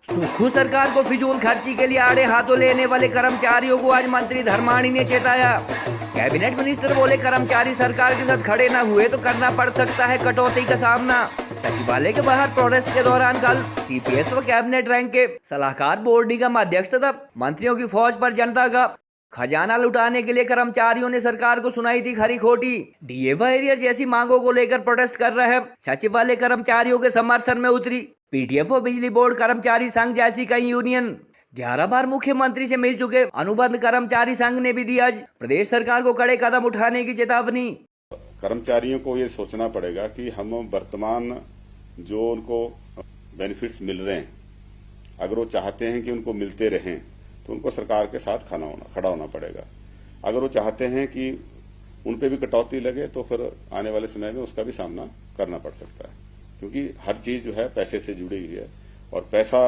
सुक्खू सरकार को फिजूल खर्ची के लिए आड़े हाथों लेने वाले कर्मचारियों को आज मंत्री धर्माणी ने चेताया। कैबिनेट मिनिस्टर बोले, कर्मचारी सरकार के साथ खड़े न हुए तो करना पड़ सकता है कटौती का सामना। सचिवालय के बाहर प्रोटेस्ट के दौरान कल सीपीएस व कैबिनेट रैंक के सलाहकार बोर्ड निगम अध्यक्ष तथा मंत्रियों की फौज पर जनता का खजाना लुटाने के लिए कर्मचारियों ने सरकार को सुनाई थी खरी खोटी। डीए व एरियर जैसी मांगों को लेकर प्रोटेस्ट कर रहे सचिवालय कर्मचारियों के समर्थन में उतरी पीटीएफ व बिजली बोर्ड कर्मचारी संघ जैसी कई यूनियन। 11 बार मुख्यमंत्री से मिल चुके अनुबंध कर्मचारी संघ ने भी दी आज प्रदेश सरकार को कड़े कदम उठाने की चेतावनी। कर्मचारियों को ये सोचना पड़ेगा कि हम वर्तमान जो उनको बेनिफिट्स मिल रहे हैं, अगर वो चाहते हैं कि उनको मिलते रहें तो उनको सरकार के साथ खड़ा होना पड़ेगा। अगर वो चाहते हैं कि उन पे भी कटौती लगे तो फिर आने वाले समय में उसका भी सामना करना पड़ सकता है, क्योंकि हर चीज जो है पैसे से जुड़ी हुई है और पैसा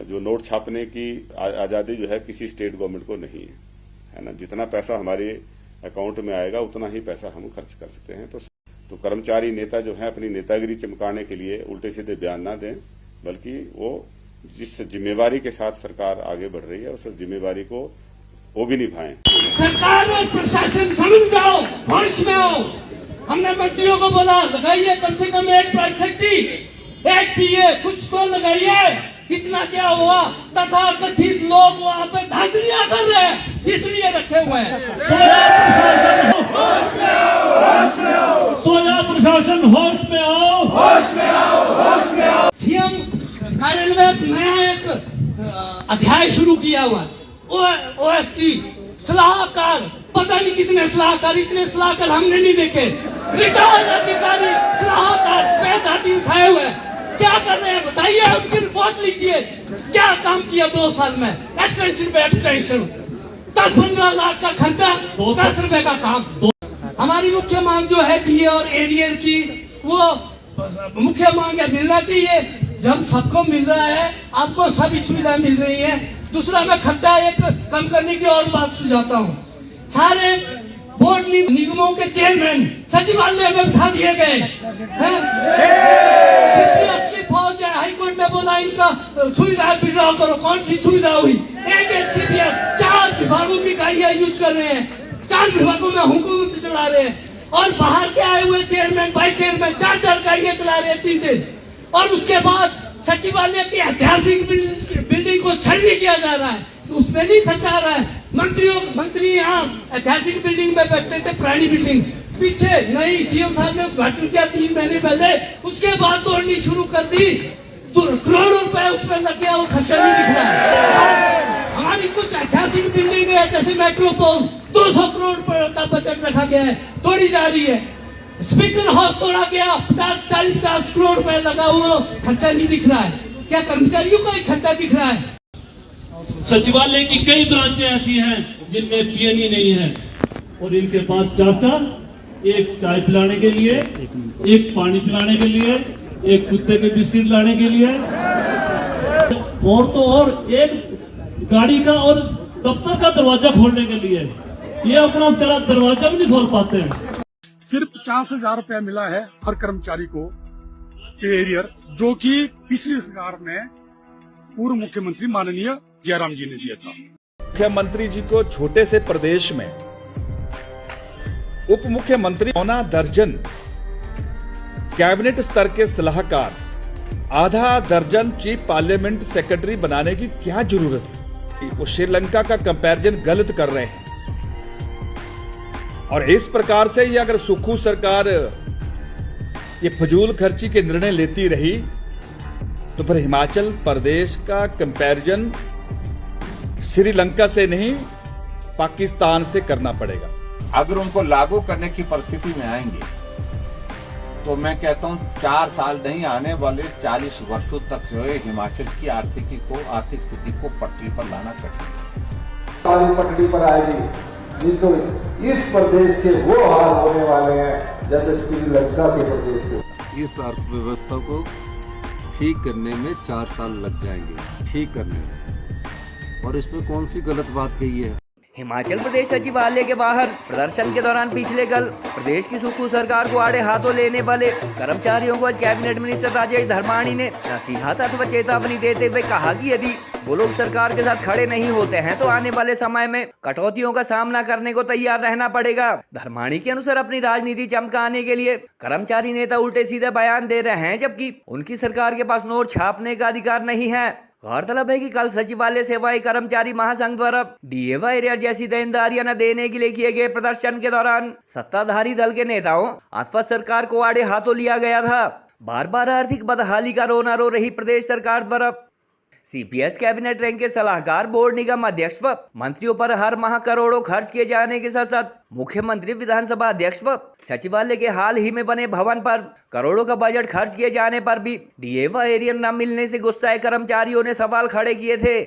जो नोट छापने की आजादी जो है किसी स्टेट गवर्नमेंट को नहीं है ना। जितना पैसा हमारे अकाउंट में आएगा उतना ही पैसा हम खर्च कर सकते हैं। तो कर्मचारी नेता जो है अपनी नेतागिरी चमकाने के लिए उल्टे सीधे बयान ना दें, बल्कि वो जिस जिम्मेवारी के साथ सरकार आगे बढ़ रही है उस जिम्मेवारी को वो भी निभाएं। सरकार और प्रशासन समझ जाओ, होश में आओ। हमने मंत्रियों को बोला, लगाइए कम से कम 1% एक पीए कुछ तो लगाइए। इतना क्या हुआ, तथा कथित लोग वहाँ पे धांधलियां कर रहे हैं, इसलिए रखे हुए हैं। होश में आओ, होश में आओ। सोया प्रशासन होश में आओ, होश में आओ, होश में आओ। सीएम कार्यालय में नया एक अध्याय शुरू किया हुआ है, ओएसटी सलाहकार। पता नहीं कितने सलाहकार, इतने सलाहकार हमने नहीं देखे। रिटायर्ड अधिकारी सलाहकार सफेद हाथी उठाए हुए क्या कर रहे हैं बताइए, उनकी रिपोर्ट लीजिए। क्या काम किया 2 साल में, एक्सटेंशन पे एक्सटेंशन, 10-15 लाख का खर्चा, 10 रुपए का काम। हमारी मुख्य मांग जो है डीए और एरियर की, वो मुख्य मांग है मिलना चाहिए। जब सबको मिल रहा है, आपको सभी सुविधा मिल रही है। दूसरा, मैं खर्चा एक कम करने की और बात सुझाता हूँ। सारे बोर्ड निगमों के चेयरमैन सचिवालय में बिठा दिए गए हैं। सीपीएस की फौज है, हाईकोर्ट ने बोला इनका सुविधा विड्रॉ करो। कौन सी सुविधा हुई? एक सीपीएस 4 विभागों की गाड़ियां यूज कर रहे हैं, 4 विभागों में हुकूमत चला रहे हैं, और बाहर के आए हुए चेयरमैन वाइस चेयरमैन 4 गाड़ियां चला रहे हैं 3 दिन। और उसके बाद सचिवालय की ऐतिहासिक बिल्डिंग को छलनी किया जा रहा है, उसमें नहीं खर्चा आ रहा है। मंत्री यहाँ ऐतिहासिक बिल्डिंग में बैठते थे, पुरानी बिल्डिंग, पीछे नई सीएम साहब ने उद्घाटन किया 3 महीने पहले, उसके बाद तोड़नी शुरू कर दी। करोड़ों रुपए उसमें लग गया, वो खर्चा नहीं दिख रहा। हमारी कुछ ऐतिहासिक बिल्डिंग है जैसे मेट्रोपोल, 200 करोड़ रुपए का बजट रखा गया है, तोड़ी जा रही है। स्पीकर हाउस तोड़ा गया, 50 करोड़ रुपए लगा हुआ, खर्चा नहीं दिख रहा है। क्या कर्मचारियों का ही खर्चा दिख रहा है? सचिवालय की कई ब्रांचें ऐसी हैं जिनमें पीएनई नहीं है, और इनके पास 4, एक चाय पिलाने के लिए, एक पानी पिलाने के लिए, एक कुत्ते के बिस्किट लाने के लिए, और तो और एक गाड़ी का और दफ्तर का दरवाजा खोलने के लिए। ये अपना तेरा दरवाजा भी नहीं खोल पाते हैं। सिर्फ 50,000 रुपया मिला है हर कर्मचारी को एरियर, जो कि पिछली सरकार में पूर्व मुख्यमंत्री माननीय जयराम जी ने दिया था। मुख्यमंत्री जी को छोटे से प्रदेश में उप मुख्यमंत्री 9 दर्जन कैबिनेट स्तर के सलाहकार, आधा दर्जन चीफ पार्लियामेंट सेक्रेटरी बनाने की क्या जरूरत है? वो श्रीलंका का कंपैरिजन गलत कर रहे हैं। और इस प्रकार से ही अगर सुक्खू सरकार ये फजूल खर्ची के निर्णय लेती रही तो फिर हिमाचल प्रदेश का कंपैरिजन श्रीलंका से नहीं पाकिस्तान से करना पड़ेगा। अगर उनको लागू करने की परिस्थिति में आएंगे तो मैं कहता हूं 4 साल नहीं, आने वाले 40 वर्षों तक जो है हिमाचल की आर्थिक स्थिति को पटरी पर लाना कठिन। पटरी पर आएगी नहीं तो इस प्रदेश के वो हाल होने वाले हैं जैसे श्रीलंका के प्रदेश के। इस अर्थव्यवस्था को ठीक करने में 4 साल लग जाएंगे, ठीक करने में, और इसमें कौन सी गलत बात कही है? हिमाचल प्रदेश सचिवालय के बाहर प्रदर्शन के दौरान पिछले कल प्रदेश की सुक्खू सरकार को आड़े हाथों लेने वाले कर्मचारियों को आज कैबिनेट मिनिस्टर राजेश धर्माणी ने नसीहत अथवा चेतावनी देते हुए कहा कि यदि वो लोग सरकार के साथ खड़े नहीं होते हैं तो आने वाले समय में कटौतियों का सामना करने को तैयार रहना पड़ेगा। धर्माणी के अनुसार अपनी राजनीति चमकाने के लिए कर्मचारी नेता उल्टे सीधे बयान दे रहे हैं, जबकि उनकी सरकार के पास नोट छापने का अधिकार नहीं है। गौरतलब है कि कल सचिवालय सेवाएं कर्मचारी महासंघ द्वारा डीए एरियर जैसी देनदारियां न देने के लिए किए गए प्रदर्शन के दौरान सत्ताधारी दल के नेताओं अथवा सरकार को आड़े हाथों लिया गया था। बार बार आर्थिक बदहाली का रोना रो रही प्रदेश सरकार द्वारा सीपीएस कैबिनेट रैंक के सलाहकार, बोर्ड निगम अध्यक्ष व मंत्रियों पर हर माह करोड़ों खर्च किए जाने के साथ साथ मुख्यमंत्री, विधानसभा अध्यक्ष व सचिवालय के हाल ही में बने भवन पर करोड़ों का बजट खर्च किए जाने पर भी डीए व एरियर न मिलने से गुस्साए कर्मचारियों ने सवाल खड़े किए थे।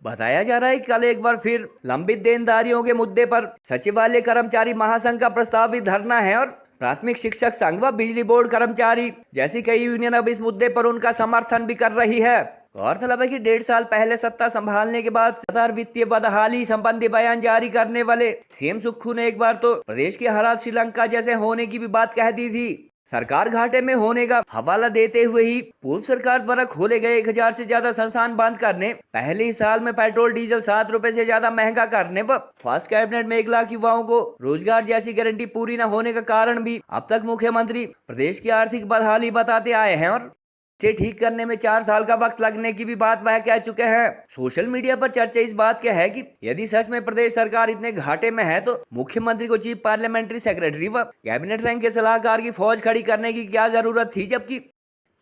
बताया जा रहा है कि कल एक बार फिर लंबित देनदारियों के मुद्दे पर सचिवालय कर्मचारी महासंघ का प्रस्तावित धरना है और प्राथमिक शिक्षक संघ व बिजली बोर्ड कर्मचारी जैसी कई यूनियन अब इस मुद्दे पर उनका समर्थन भी कर रही है। गौरतलब है कि 1.5 साल पहले सत्ता संभालने के बाद सतार वित्तीय बदहाली संबंधी बयान जारी करने वाले सीएम सुक्खू ने एक बार तो प्रदेश के हालात श्रीलंका जैसे होने की भी बात कह दी थी। सरकार घाटे में होने का हवाला देते हुए ही पूर्व सरकार द्वारा खोले गए 1000 से ज्यादा संस्थान बंद करने, पहले ही साल में पेट्रोल डीजल 7 रुपए से ज्यादा महंगा करने व फर्स्ट कैबिनेट में 1 लाख युवाओं को रोजगार जैसी गारंटी पूरी न होने का कारण भी अब तक मुख्यमंत्री प्रदेश की आर्थिक बदहाली बताते आए हैं और इसे ठीक करने में 4 साल का वक्त लगने की भी बात वह कह चुके हैं। सोशल मीडिया पर चर्चा इस बात की है कि यदि सच में प्रदेश सरकार इतने घाटे में है तो मुख्यमंत्री को चीफ पार्लियामेंट्री सेक्रेटरी व कैबिनेट रैंक के सलाहकार की फौज खड़ी करने की क्या जरूरत थी, जबकि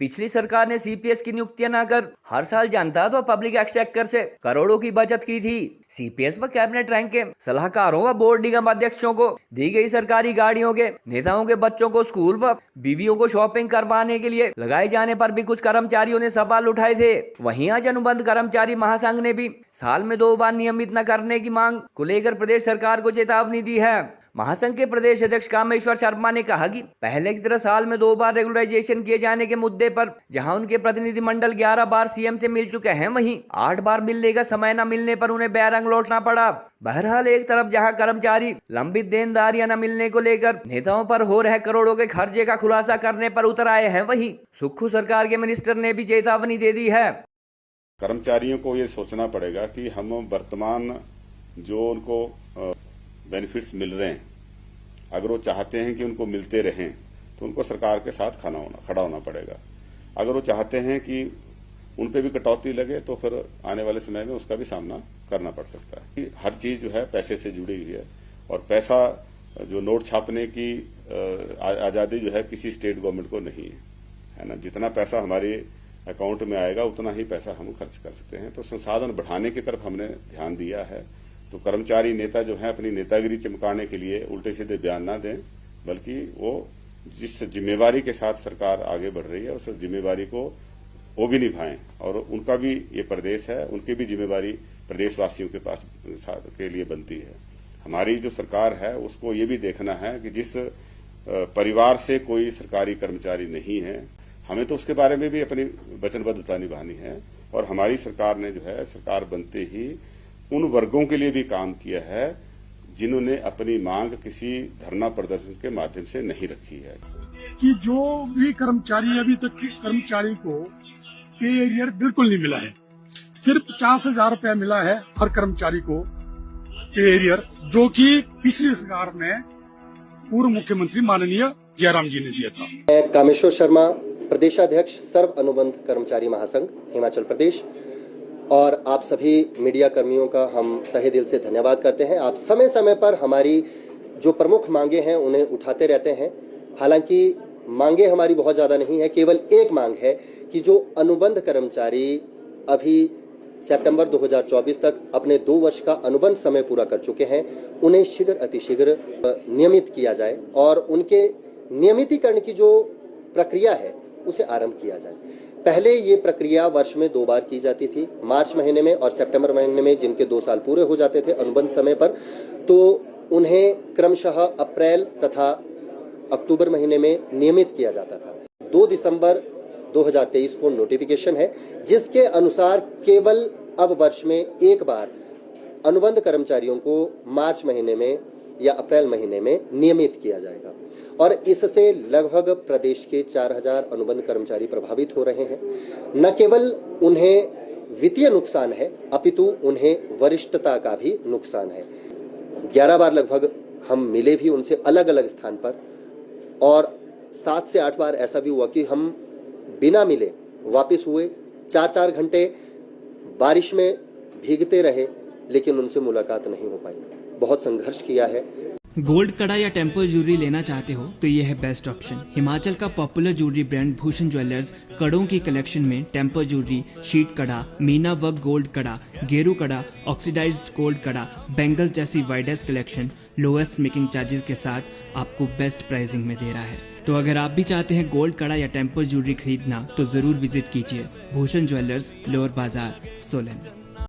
पिछली सरकार ने सीपीएस की नियुक्तियां न कर हर साल जनता तो पब्लिक एक्सचेकर से करोड़ों की बचत की थी। सीपीएस व कैबिनेट रैंक के सलाहकारों व बोर्ड निगम अध्यक्षों को दी गई सरकारी गाड़ियों के नेताओं के बच्चों को स्कूल व बीवियों को शॉपिंग करवाने के लिए लगाए जाने पर भी कुछ कर्मचारियों ने सवाल उठाए थे। वहीं आज अनुबंध कर्मचारी महासंघ ने भी साल में 2 बार नियमित न करने की मांग को लेकर प्रदेश सरकार को चेतावनी दी है। महासंघ के प्रदेश अध्यक्ष कामेश्वर शर्मा ने कहा कि पहले की तरह साल में 2 बार रेगुलराइजेशन किए जाने के मुद्दे पर जहां उनके प्रतिनिधिमंडल 11 बार सीएम से मिल चुके हैं, वहीं 8 बार मिलने का समय न मिलने पर उन्हें बैरंग लौटना पड़ा। बहरहाल एक तरफ जहां कर्मचारी लंबित देनदारियां न मिलने को लेकर नेताओं पर हो रहे करोड़ों के खर्चे का खुलासा करने पर उतर आए हैं, वहीं सुक्खू सरकार के मिनिस्टर ने भी चेतावनी दे दी है। कर्मचारियों को ये सोचना पड़ेगा कि हम वर्तमान जो उनको बेनिफिट्स मिल रहे हैं, अगर वो चाहते हैं कि उनको मिलते रहें तो उनको सरकार के साथ खड़ा होना पड़ेगा। अगर वो चाहते हैं कि उन पे भी कटौती लगे तो फिर आने वाले समय में उसका भी सामना करना पड़ सकता है। हर चीज जो है पैसे से जुड़ी हुई है और पैसा जो नोट छापने की आजादी जो है किसी स्टेट गवर्नमेंट को नहीं है ना। जितना पैसा हमारे अकाउंट में आएगा उतना ही पैसा हम खर्च कर सकते हैं। तो संसाधन बढ़ाने की तरफ हमने ध्यान दिया है। तो कर्मचारी नेता जो है अपनी नेतागिरी चमकाने के लिए उल्टे सीधे बयान ना दें, बल्कि वो जिस जिम्मेवारी के साथ सरकार आगे बढ़ रही है उस जिम्मेवारी को वो भी निभाएं और उनका भी ये प्रदेश है, उनकी भी जिम्मेवारी प्रदेशवासियों के पास के लिए बनती है। हमारी जो सरकार है उसको ये भी देखना है कि जिस परिवार से कोई सरकारी कर्मचारी नहीं है, हमें तो उसके बारे में भी अपनी वचनबद्धता निभानी है। और हमारी सरकार ने जो है सरकार बनते ही उन वर्गों के लिए भी काम किया है जिन्होंने अपनी मांग किसी धरना प्रदर्शन के माध्यम से नहीं रखी है। कि जो भी कर्मचारी अभी तक कर्मचारी को पे एरियर बिल्कुल नहीं मिला है, सिर्फ 50,000 रुपया मिला है हर कर्मचारी को पे एरियर, जो कि पिछली सरकार में पूर्व मुख्यमंत्री माननीय जयराम जी ने दिया था। मैं कामेश्वर शर्मा, प्रदेशाध्यक्ष सर्व अनुबंध कर्मचारी महासंघ हिमाचल प्रदेश, और आप सभी मीडिया कर्मियों का हम तहे दिल से धन्यवाद करते हैं। आप समय समय पर हमारी जो प्रमुख मांगे हैं उन्हें उठाते रहते हैं। हालांकि मांगे हमारी बहुत ज़्यादा नहीं है, केवल एक मांग है कि जो अनुबंध कर्मचारी अभी सितंबर 2024 तक अपने 2 वर्ष का अनुबंध समय पूरा कर चुके हैं, उन्हें शीघ्र अतिशीघ्र नियमित किया जाए और उनके नियमितीकरण की जो प्रक्रिया है उसे आरंभ किया जाए। पहले ये प्रक्रिया वर्ष में 2 बार की जाती थी, मार्च महीने में और सितंबर महीने में, जिनके 2 साल पूरे हो जाते थे अनुबंध समय पर, तो उन्हें क्रमशः अप्रैल तथा अक्टूबर महीने में नियमित किया जाता था। 2 दिसंबर 2023 को नोटिफिकेशन है जिसके अनुसार केवल अब वर्ष में 1 बार अनुबंध कर्मचारियों को मार्च महीने में या अप्रैल महीने में नियमित किया जाएगा और इससे लगभग प्रदेश के 4000 अनुबंध कर्मचारी प्रभावित हो रहे हैं। न केवल उन्हें वित्तीय नुकसान है अपितु उन्हें वरिष्ठता का भी नुकसान है। 11 बार लगभग हम मिले भी उनसे अलग अलग स्थान पर और 7 से 8 बार ऐसा भी हुआ कि हम बिना मिले वापस हुए, 4-4 घंटे बारिश में भीगते रहे लेकिन उनसे मुलाकात नहीं हो पाई। बहुत संघर्ष किया है। गोल्ड कड़ा या टेम्पर ज्वेलरी लेना चाहते हो तो ये है बेस्ट ऑप्शन। हिमाचल का popular jewellery brand Bhushan jewellers कड़ों की कलेक्शन में टेम्पर ज्वेलरी, शीट कड़ा, मीना वर्क गोल्ड कड़ा, गेरू कड़ा, ऑक्सीडाइज्ड गोल्ड कड़ा, बैंगल्स जैसी widest collection lowest making charges के साथ आपको बेस्ट प्राइसिंग में दे रहा है। तो अगर आप भी चाहते हैं गोल्ड कड़ा या टेम्पर ज्वेलरी खरीदना तो जरूर विजिट कीजिए भूषण ज्वेलर्स, लोअर बाजार, सोलन।